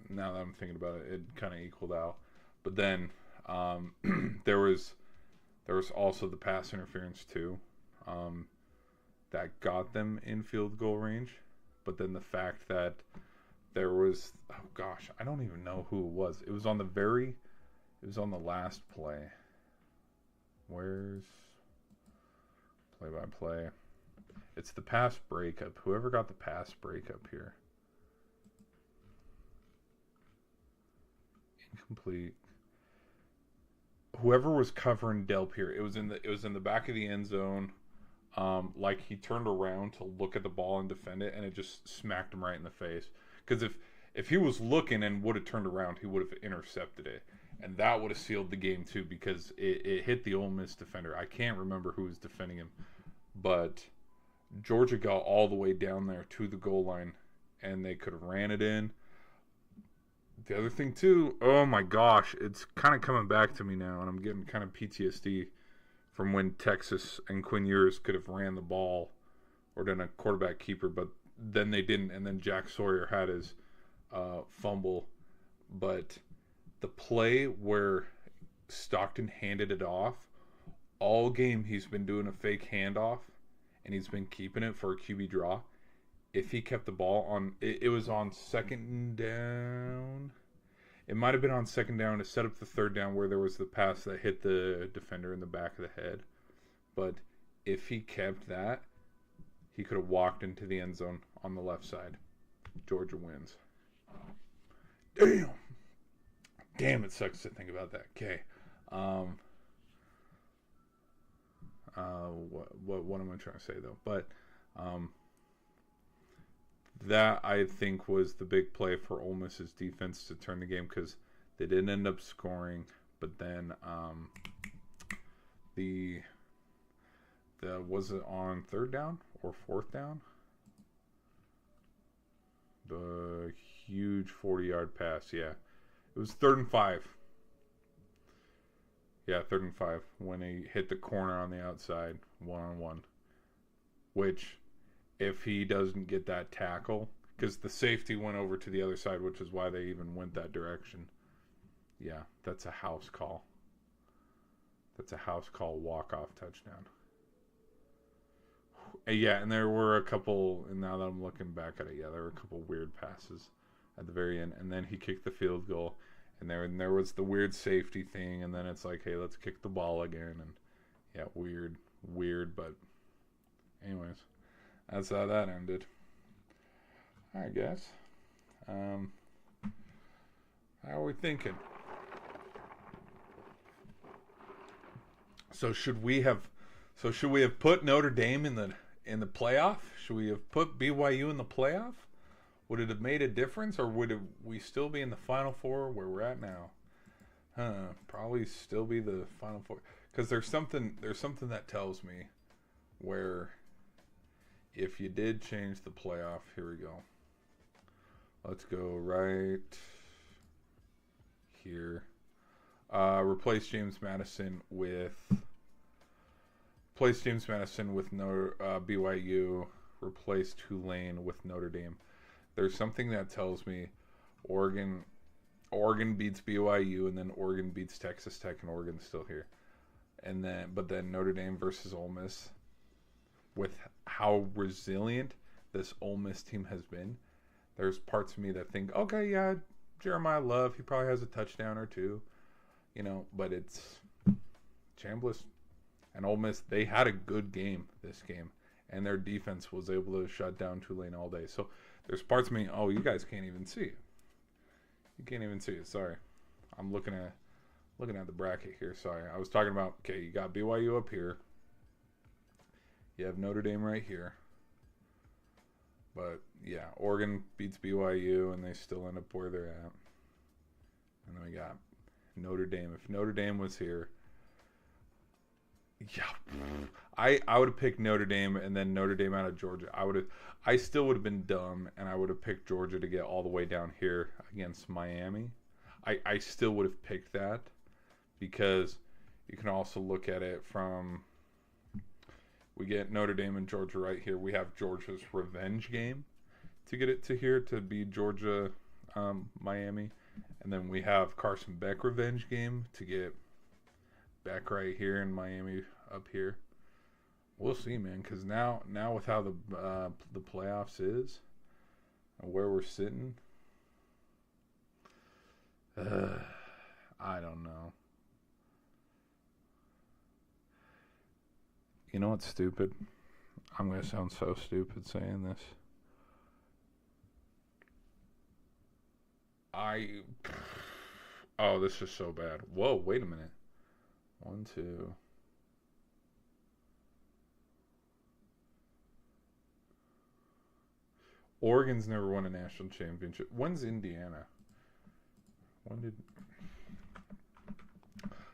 Speaker 1: now that I'm thinking about it, it kind of equaled out. But then there was also the pass interference too, that got them in field goal range. But then the fact that there was, oh gosh, I don't even know who it was. It was on the last play. Play-by-play. It's the pass breakup. Whoever got the pass breakup here. Incomplete. Whoever was covering Delpierre, it was in the back of the end zone. Like he turned around to look at the ball and defend it, and it just smacked him right in the face. Because if he was looking and would have turned around, he would have intercepted it, and that would have sealed the game too, because it hit the Ole Miss defender. I can't remember who was defending him, but Georgia got all the way down there to the goal line, and they could have ran it in. The other thing too, oh my gosh, it's kind of coming back to me now, and I'm getting kind of PTSD from when Texas and Quinn Ewers could have ran the ball or done a quarterback keeper, but then they didn't, and then Jack Sawyer had his fumble. But the play where Stockton handed it off, all game he's been doing a fake handoff, and he's been keeping it for a QB draw. If he kept the ball on, it was on second down. It might have been on second down to set up the third down where there was the pass that hit the defender in the back of the head. But if he kept that, he could have walked into the end zone on the left side. Georgia wins. Damn, it sucks to think about that. Okay. What am I trying to say though? But that I think was the big play for Ole Miss's defense to turn the game, because they didn't end up scoring, but then the was it on third down or fourth down? The huge 40-yard pass, yeah. It was 3rd and 5. Yeah, 3rd and 5 when he hit the corner on the outside, 1-on-1. Which, if he doesn't get that tackle, because the safety went over to the other side, which is why they even went that direction. Yeah, that's a house call. That's a house call walk-off touchdown. Yeah, and there were a couple, and now that I'm looking back at it, yeah, there were a couple weird passes at the very end. And then he kicked the field goal, and there was the weird safety thing, and then it's like, hey, let's kick the ball again. And yeah, weird, but anyways, that's how that ended. All right, guys. How are we thinking? So should we have put Notre Dame in the playoff? Should we have put BYU in the playoff? Would it have made a difference, or would we still be in the Final Four where we're at now? Probably still be the Final Four, because there's something that tells me where if you did change the playoff, here we go. Let's go right here. Replace James Madison with BYU. Replace Tulane with Notre Dame. There's something that tells me Oregon beats BYU, and then Oregon beats Texas Tech, and Oregon's still here. But then Notre Dame versus Ole Miss, with how resilient this Ole Miss team has been, there's parts of me that think, okay, yeah, Jeremiah Love, he probably has a touchdown or two, but it's Chambliss and Ole Miss. They had a good game this game, and their defense was able to shut down Tulane all day. So there's parts of me, you guys can't even see it. You can't even see it. Sorry. I'm looking at the bracket here. Sorry. I was talking about, okay, you got BYU up here. You have Notre Dame right here. But, yeah, Oregon beats BYU, and they still end up where they're at. And then we got Notre Dame. If Notre Dame was here, yeah, I would have picked Notre Dame and then Notre Dame out of Georgia. I still would have been dumb, and I would have picked Georgia to get all the way down here against Miami. I still would have picked that, because you can also look at it from, we get Notre Dame and Georgia right here. We have Georgia's revenge game to get it to here to be Georgia, Miami. And then we have Carson Beck revenge game to get Beck right here in Miami up here. We'll see, man, because now with how the playoffs is and where we're sitting, I don't know. You know what's stupid? I'm going to sound so stupid saying this. Oh, this is so bad. Whoa, wait a minute. 1, 2. Oregon's never won a national championship. When's Indiana? When did...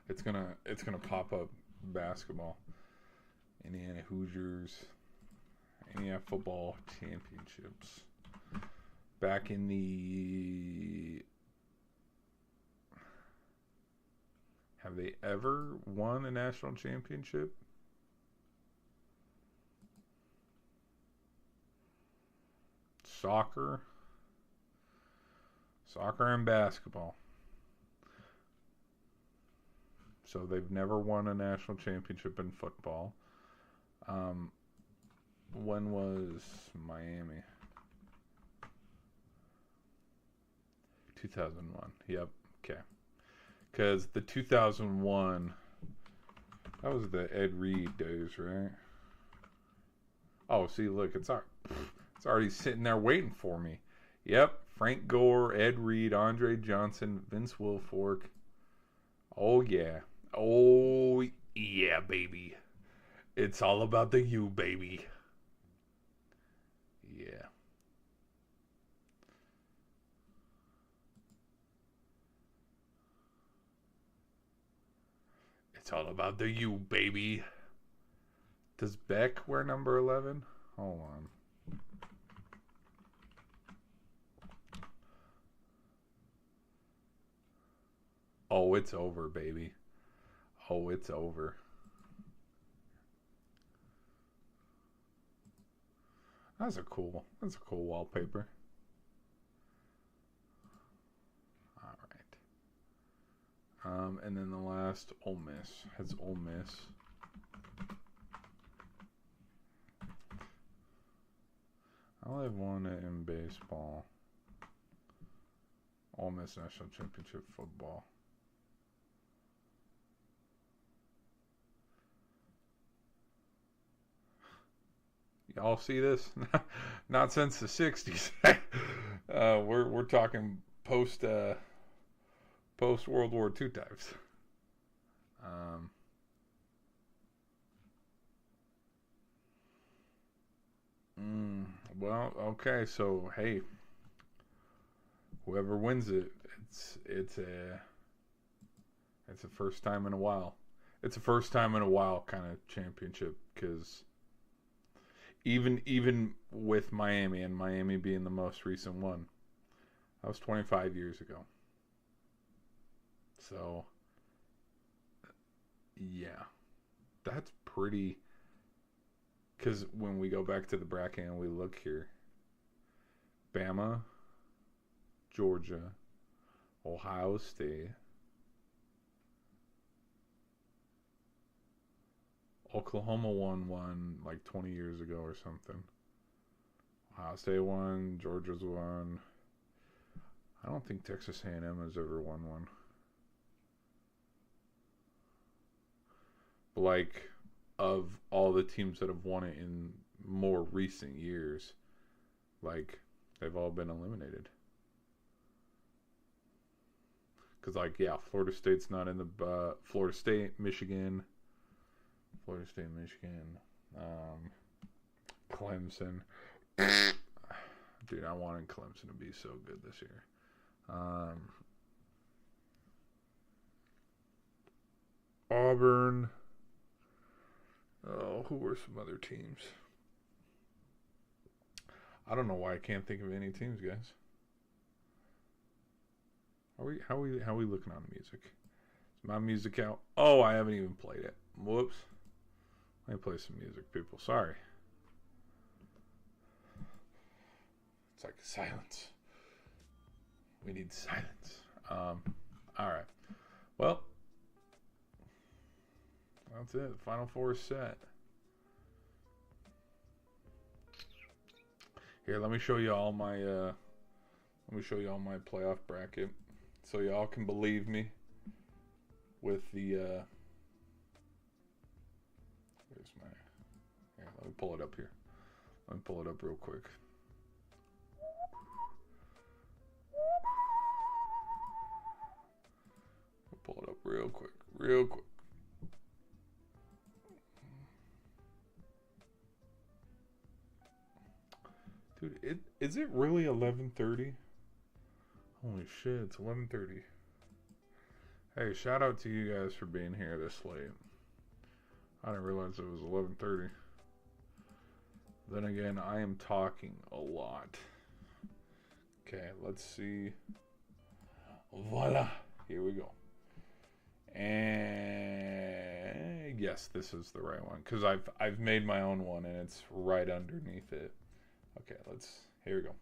Speaker 1: It's gonna pop up basketball. Indiana Hoosiers. Indiana football championships. Back in the... Have they ever won a national championship? Soccer and basketball. So they've never won a national championship in football. When was Miami? 2001. Yep. Okay. Because the 2001, that was the Ed Reed days, right? Oh, see, look, it's already sitting there waiting for me. Yep. Frank Gore, Ed Reed, Andre Johnson, Vince Wilfork. Oh, yeah. Oh, yeah, baby. It's all about the U, baby. Yeah. It's all about the U, baby. Does Beck wear number 11? Hold on. Oh, it's over, baby. Oh, it's over. That's a cool wallpaper. All right. And then the last, Ole Miss. Has Ole Miss. I'll have won it in baseball. Ole Miss National Championship football. Y'all see this? Not since the 60s. We're talking post World War II times. Well, okay, so hey, whoever wins it, it's a first time in a while. It's a first time in a while kind of championship, because even with Miami, and Miami being the most recent one, that was 25 years ago. So yeah, that's pretty. Because when we go back to the bracket and we look here, Bama, Georgia, Ohio State, Oklahoma won one like 20 years ago or something. Ohio State won, Georgia's won. I don't think Texas A&M has ever won one. But like, of all the teams that have won it in more recent years, like, they've all been eliminated. Because, like, yeah, Florida State's not in the... Florida State, Michigan, Clemson. Dude, I wanted Clemson to be so good this year. Auburn. Oh, who were some other teams? I don't know why I can't think of any teams, guys. How are we looking on music? Is my music out? Oh, I haven't even played it. Whoops. Let me play some music, people. Sorry. It's like silence. We need silence. All right. Well, that's it. The Final Four is set. Here, let me show you all my playoff bracket, so y'all can believe me with the where's my Let me pull it up here. Let me pull it up real quick. Pull it up real quick. Real quick. Dude, is it really 11:30? Holy shit, it's 11:30. Hey, shout out to you guys for being here this late. I didn't realize it was 11:30. Then again, I am talking a lot. Okay, let's see. Voila. Here we go. And yes, this is the right one because I've made my own one and it's right underneath it. Okay, here we go.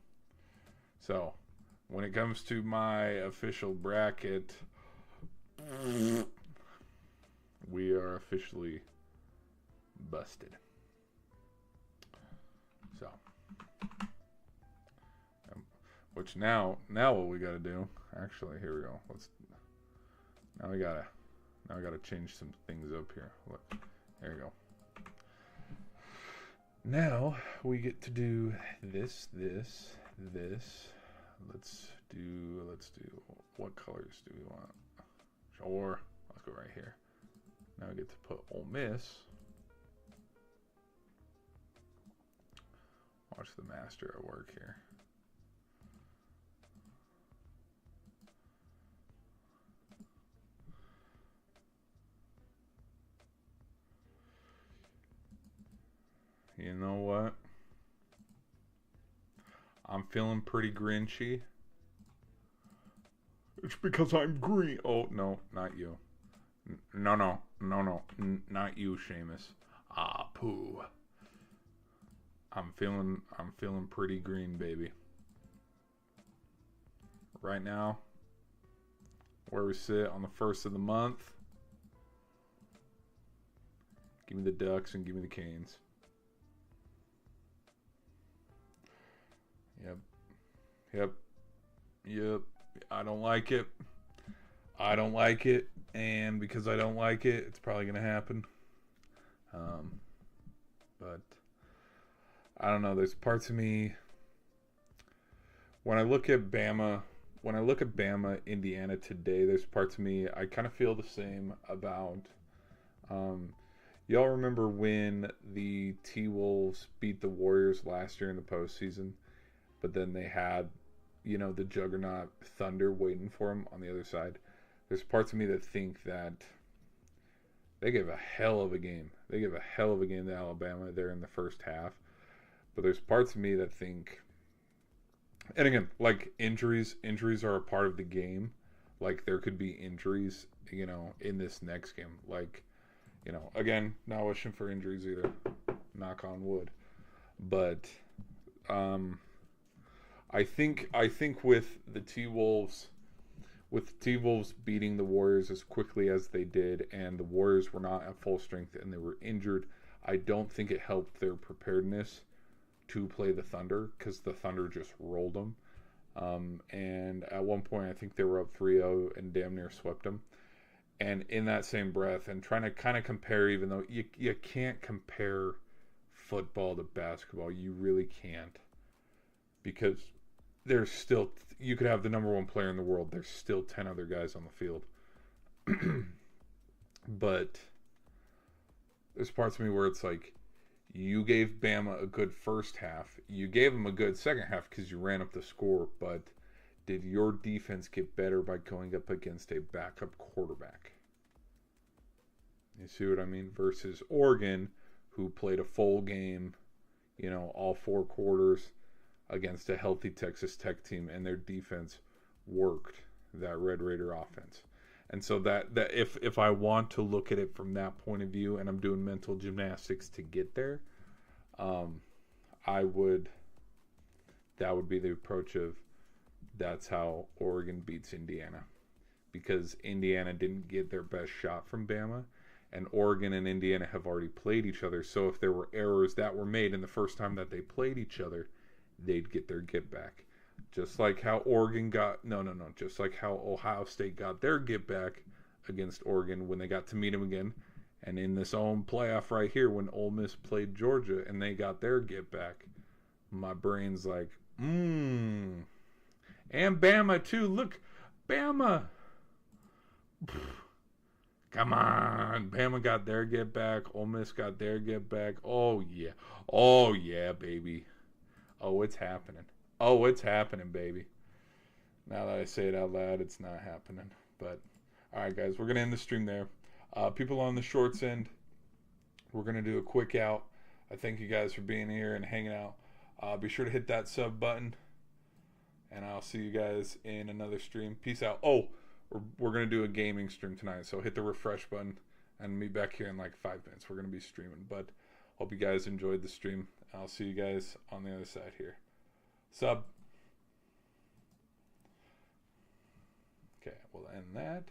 Speaker 1: So, when it comes to my official bracket, we are officially busted. So, which now what we gotta do? Actually, here we go. Now I gotta change some things up here. Look, there you go. Now we get to do this. Let's do. What colors do we want? Sure. Let's go right here. Now we get to put Ole Miss. Watch the master at work here. You know what? I'm feeling pretty grinchy. It's because I'm green. Oh, no, not you. No, not you, Seamus. Ah, poo. I'm feeling pretty green, baby. Right now, where we sit on the 1st of the month, give me the Ducks and give me the Canes. Yep. I don't like it. And because I don't like it, it's probably going to happen. But I don't know. There's parts of me when I look at Bama, Indiana today, there's parts of me I kind of feel the same about. Y'all remember when the T-Wolves beat the Warriors last year in the postseason? But then they had, the juggernaut Thunder waiting for them on the other side. There's parts of me that think that they gave a hell of a game. They gave a hell of a game to Alabama there in the first half. But there's parts of me that think, and again, like injuries are a part of the game. Like there could be injuries, in this next game. Like, again, not wishing for injuries either. Knock on wood. But, I think with the T-Wolves beating the Warriors as quickly as they did, and the Warriors were not at full strength and they were injured, I don't think it helped their preparedness to play the Thunder because the Thunder just rolled them. And at one point, I think they were up 3-0 and damn near swept them. And in that same breath, and trying to kind of compare, even though you can't compare football to basketball, you really can't. Because there's still, you could have the number one player in the world, there's still 10 other guys on the field. But there's parts of me where it's like, you gave Bama a good first half, you gave them a good second half because you ran up the score, but did your defense get better by going up against a backup quarterback? You see what I mean? Versus Oregon, who played a full game, all 4 quarters, against a healthy Texas Tech team, and their defense worked that Red Raider offense. And so that if I want to look at it from that point of view, and I'm doing mental gymnastics to get there, that would be the approach of that's how Oregon beats Indiana, because Indiana didn't get their best shot from Bama, and Oregon and Indiana have already played each other. So if there were errors that were made in the first time that they played each other, they'd get their get back. Just like how just like how Ohio State got their get back against Oregon when they got to meet them again, And in this own playoff right here, when Ole Miss played Georgia and they got their get back, my brain's like, and Bama too. Look, Bama. Come on. Bama got their get back. Ole Miss got their get back. Oh, yeah. Oh, yeah, baby. Oh, it's happening. Oh, it's happening, baby. Now that I say it out loud, it's not happening. But, all right, guys, we're going to end the stream there. People on the shorts end, we're going to do a quick out. I thank you guys for being here and hanging out. Be sure to hit that sub button. And I'll see you guys in another stream. Peace out. Oh, we're going to do a gaming stream tonight. So hit the refresh button and meet back here in like 5 minutes. We're going to be streaming. But hope you guys enjoyed the stream. I'll see you guys on the other side here. Sub. Okay, we'll end that.